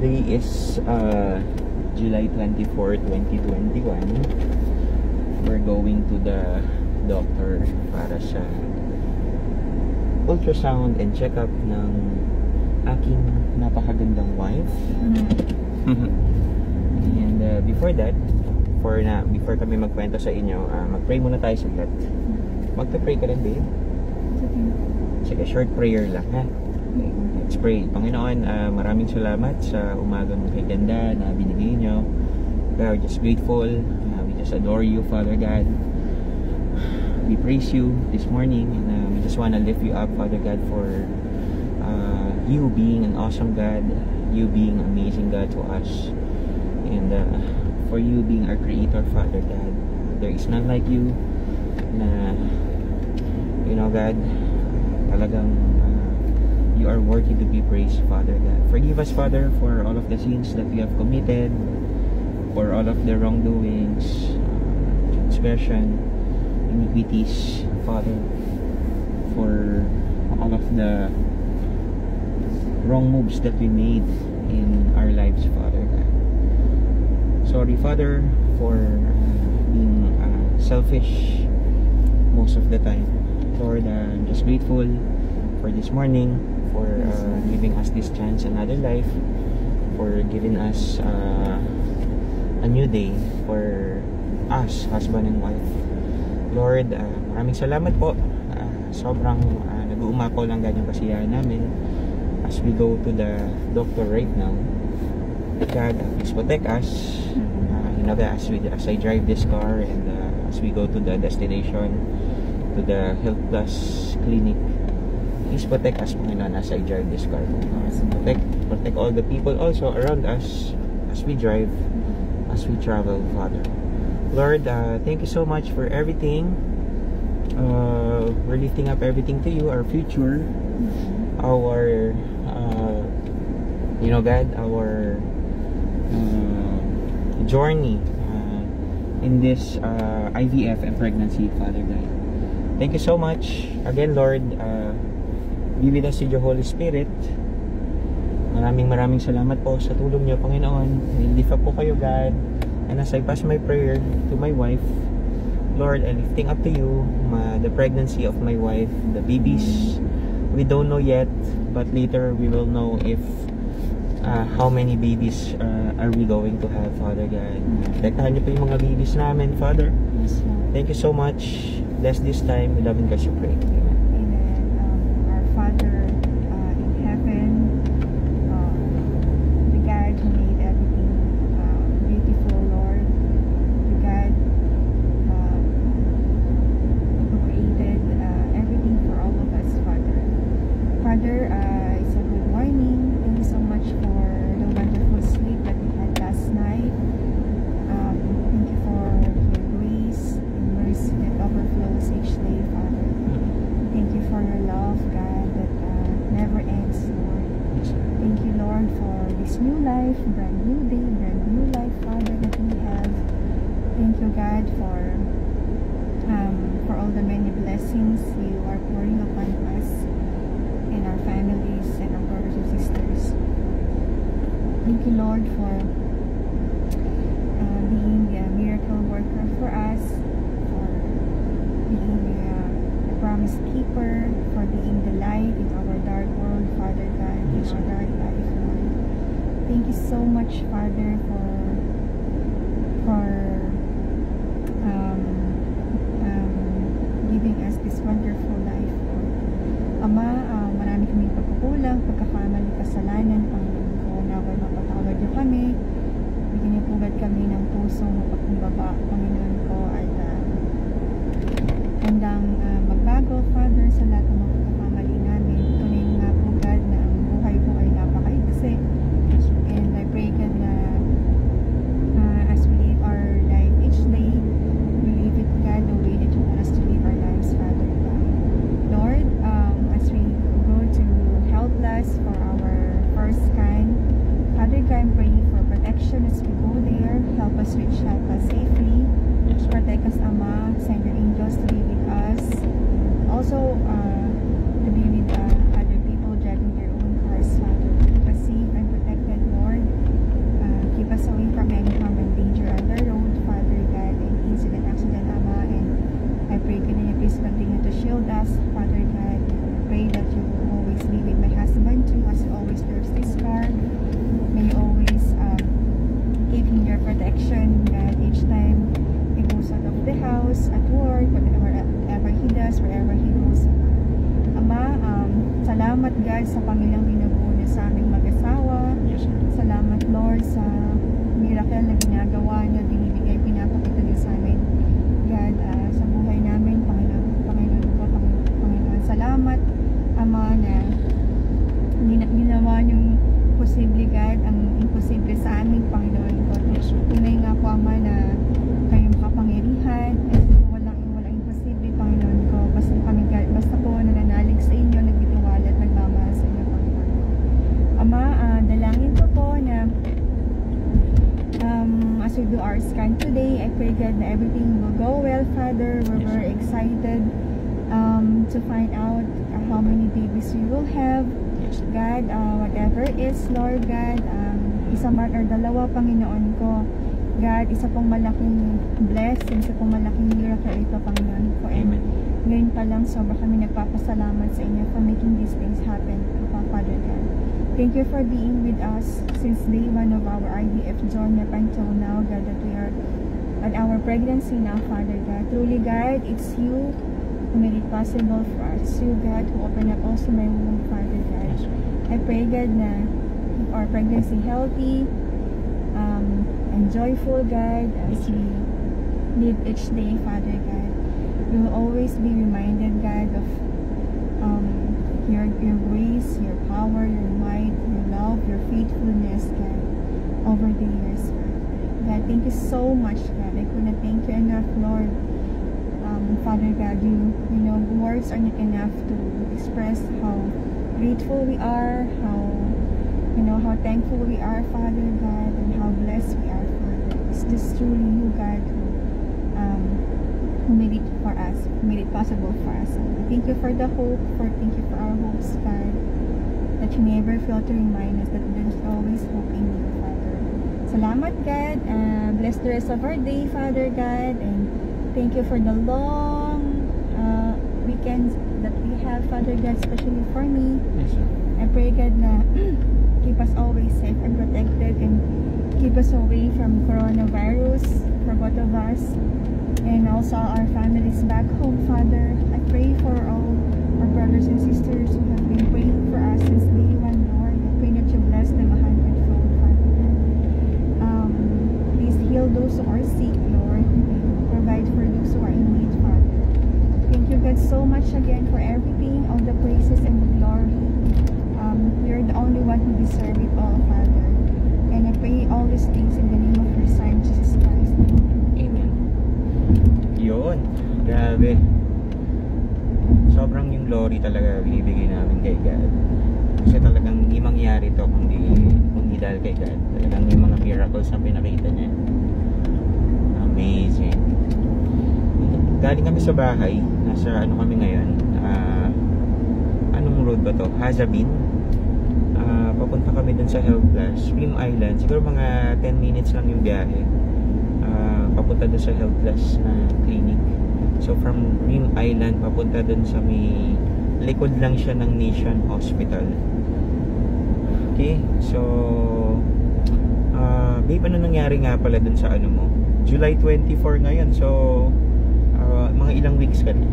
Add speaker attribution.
Speaker 1: Today is July 24, 2021. We're going to the doctor para sa ultrasound and check-up ng aking napakagandang wife. And before that, before kami magkwento sa inyo, mag-pray muna tayo saglit. Magpa-pray ka rin, babe? Sige, short prayer lang, ha? Okay, let's pray. Panginoon, maraming salamat sa umagang kay ganda na binigay nyo. We are just grateful. We just adore you, Father God. We praise you this morning, and we just want to lift you up, Father God, for you being an awesome God, you being an amazing God to us, and for you being our Creator, Father God. There is none like you. Na, you know, God, talagang you are worthy to be praised, Father God. Forgive us, Father, for all of the sins that we have committed, for all of the wrongdoings, transgression, iniquities, Father, for all of the wrong moves that we made in our lives, Father God. Sorry, Father, for being selfish most of the time. Lord, I'm just grateful for this morning, for giving us this chance, another life, for giving us a new day for us, husband and wife. Lord, maraming salamat po. Sobrang nag-uumako lang ganyan kasiyahan namin as we go to the doctor right now. God, please protect us. You know that as I drive this car and as we go to the destination, to the Health Plus clinic, please protect us, Panginoon, as I drive this car. Protect all the people also around us as we drive, as we travel, Father. Lord, thank you so much for everything. We're lifting up everything to you, our future, our you know, God, our journey in this IVF and pregnancy, Father God. Thank you so much again, Lord. Be with us with your Holy Spirit. Maraming salamat po sa tulong niyo, Panginoon. Lift up po kayo, God. And as I pass my prayer to my wife, Lord, I'm lifting up to you the pregnancy of my wife, the babies. We don't know yet, but later we will know if how many babies are we going to have, Father God. Protektahan niyo po yung mga babies namin, Father. Thank you so much. Bless this time. We love and bless you, pray. Amen.
Speaker 2: Our Father in heaven, the God who made everything beautiful, Lord, the God who created everything for all of us, Father. Father, it's a good morning. Thank you so much for the wonderful sleep that we had last night. Thank you for your grace and mercy that overflows each day, Father. Thank you for your love, God, that never ends, Lord. Thank you, Lord, for this new life, brand new day, brand new life, Father, that we have. Thank you, God, for all the many blessings you are pouring upon us and our families and our brothers and sisters. Thank you, Lord, for being the miracle worker for us, for being the promise keeper, for being the light in our dark world, Father God, in our dark life, Lord. Thank you so much, Father, for giving us this wonderful life, Lord. Ama, marami kaming pagkukulang, pagkakamali, kasalanan, Panginoon ko, naway mapatawad niyo kami. Bigyan niyo pugad kami ng pusong mapagkumbaba, Panginoon ko, at handang magbago, Father, sa lahat ng mga pagkakamali namin. Tunay nga po, God, na ang buhay po ay napakaigsi. And I pray, God, na as we live our life each day, we live it, God, the way that you want us to live our lives, Father God. Lord, as we go to Health Plus for our first scan, Father God, I'm praying for protection as we go there. Help us reach Health Plus us wherever He goes, Ama. Salamat God sa Panginoong binubuo niyo sa aming mag-asawa.
Speaker 1: Yes, sir.
Speaker 2: Salamat Lord sa miracle na ginagawa niyo, binibigay, pinapakita niyo sa amin God, sa buhay namin. Panginoon, salamat Ama na ginawa niyong posible God ang imposible sa amin, Panginoon ko. Tunay nga po Ama na kayo makapangyarihan at walang imposible, Panginoon ko. Basta kami God, basta po nananalig sa inyo, nagtitiwala at nagmamahal sa inyo, Panginoon. Ama, dalangin ko po na as we do our scan today, I pray God na everything will go well, Father. We're very excited to find out how many babies we will have. God, whatever it is, Lord God, isa man or dalawa, Panginoon ko. God, isa pong malaking blessing, isa pong malaking miracle ito, Panginoon ko. And ngayon pa lang, sobra kami nagpapasalamat sa inyo for making these things happen, Father God. Thank you for being with us since day one of our IVF journey up until now, God, that we are at our pregnancy now, Father God. Truly, God, it's you who made it possible for us. You, God, who opened up also my womb, Father God. I pray, God, na keep our pregnancy healthy and joyful, God, as we live each day, Father God. We will always be reminded, God, of your grace, your power, your might, your love, your faithfulness, God, over the years, God. Thank you so much, God. I couldn't thank you enough, Lord. Father God, you know, words are not enough to express how grateful we are, how thankful we are, Father God, and how blessed we are, Father. It's just truly you, God, who made it for us, who made it possible for us. Thank you for the hope, thank you for our hopes, God, that you never fail to remind us that there's always hope in you, Father. Salamat, God. Bless the rest of our day, Father God, and thank you for the long weekends that we have, Father God, especially for me.
Speaker 1: Yes, sir.
Speaker 2: I pray, God, na keep us always safe and protected and keep us away from coronavirus for both of us and also our families back home, Father. I pray for all our brothers and sisters who have been praying for us since day one, Lord. I pray that you bless them 100-fold, Father God. Please heal those who are sick, Lord, and provide for those who are in need, Father. Thank you, God, so much again for everything, all the praises and the glory. You're the only one who deserves it all, Father. And I pray all these things in the name of your Son, Jesus Christ.
Speaker 1: Amen. Yun. Grabe. Sobrang yung glory talaga binibigay namin kay God. Kasi talagang hindi mangyari to kung di dahil kay God. Talagang yung mga miracles na pinakita niya. Amazing. Galing kami sa bahay. Nasa ano kami ngayon? Anong road ba to? Hazabin. Papunta kami dun sa Health Plus, Rim Island. Siguro mga 10 minutes lang yung biyahe. Papunta dun sa Health Plus na clinic. So from Rim Island, papunta dun sa may likod lang siya ng Nation Hospital. Okay, so babe, ano nangyari nga pala dun sa ano mo? July 24 ngayon, so mga ilang weeks ka na?